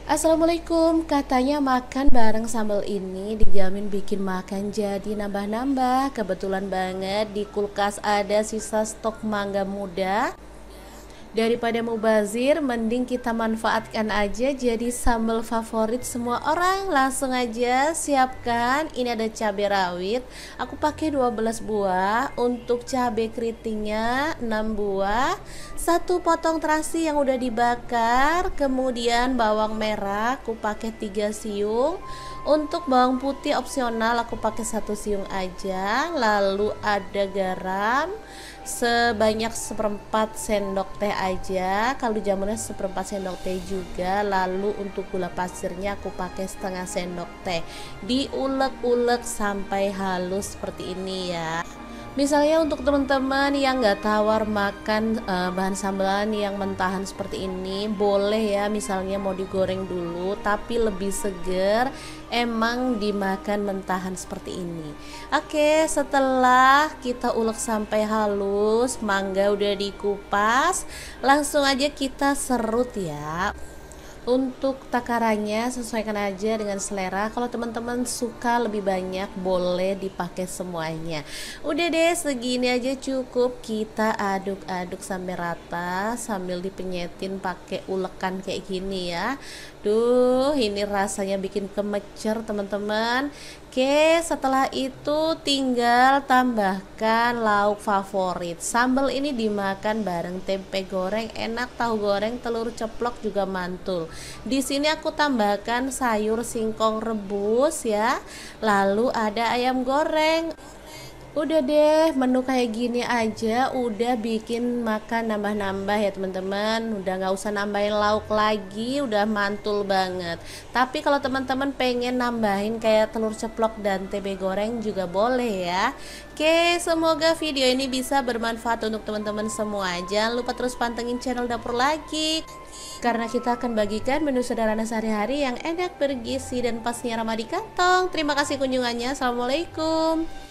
Assalamualaikum, katanya makan bareng sambal ini dijamin bikin makan jadi nambah-nambah. Kebetulan banget di kulkas ada sisa stok mangga muda. Daripada mubazir, mending kita manfaatkan aja jadi sambal favorit semua orang. Langsung aja siapkan. Ini ada cabai rawit. Aku pakai 12 buah. Untuk cabai keritingnya 6 buah. Satu potong terasi yang udah dibakar. Kemudian bawang merah aku pakai 3 siung. Untuk bawang putih opsional aku pakai 1 siung aja. Lalu ada garam sebanyak seperempat sendok teh aja, kaldu jamunnya seperempat sendok teh juga. Lalu untuk gula pasirnya aku pakai setengah sendok teh. Diulek-ulek sampai halus seperti ini ya. Misalnya untuk teman-teman yang nggak tawar makan bahan sambalan yang mentahan seperti ini, boleh ya, misalnya mau digoreng dulu tapi lebih seger emang dimakan mentahan seperti ini. Oke, setelah kita ulek sampai halus, mangga udah dikupas, langsung aja kita serut ya. Untuk takarannya sesuaikan aja dengan selera. Kalau teman-teman suka lebih banyak boleh dipakai semuanya. Udah deh, segini aja cukup. Kita aduk-aduk sampai rata sambil dipenyetin pakai ulekan kayak gini ya. Duh, ini rasanya bikin kemecer teman-teman. Oke, setelah itu tinggal tambahkan lauk favorit. Sambal ini dimakan bareng tempe goreng enak, tahu goreng, telur ceplok juga mantul. Di sini aku tambahkan sayur singkong rebus ya. Lalu ada ayam goreng. Udah deh, menu kayak gini aja udah bikin makan nambah-nambah ya teman-teman. Udah nggak usah nambahin lauk lagi, udah mantul banget. Tapi kalau teman-teman pengen nambahin kayak telur ceplok dan tempe goreng juga boleh ya. Oke, semoga video ini bisa bermanfaat untuk teman-teman semua. Jangan lupa terus pantengin channel Dapur Lagi, karena kita akan bagikan menu sederhana sehari-hari yang enak, bergizi, dan pastinya ramah di kantong. Terima kasih kunjungannya. Assalamualaikum.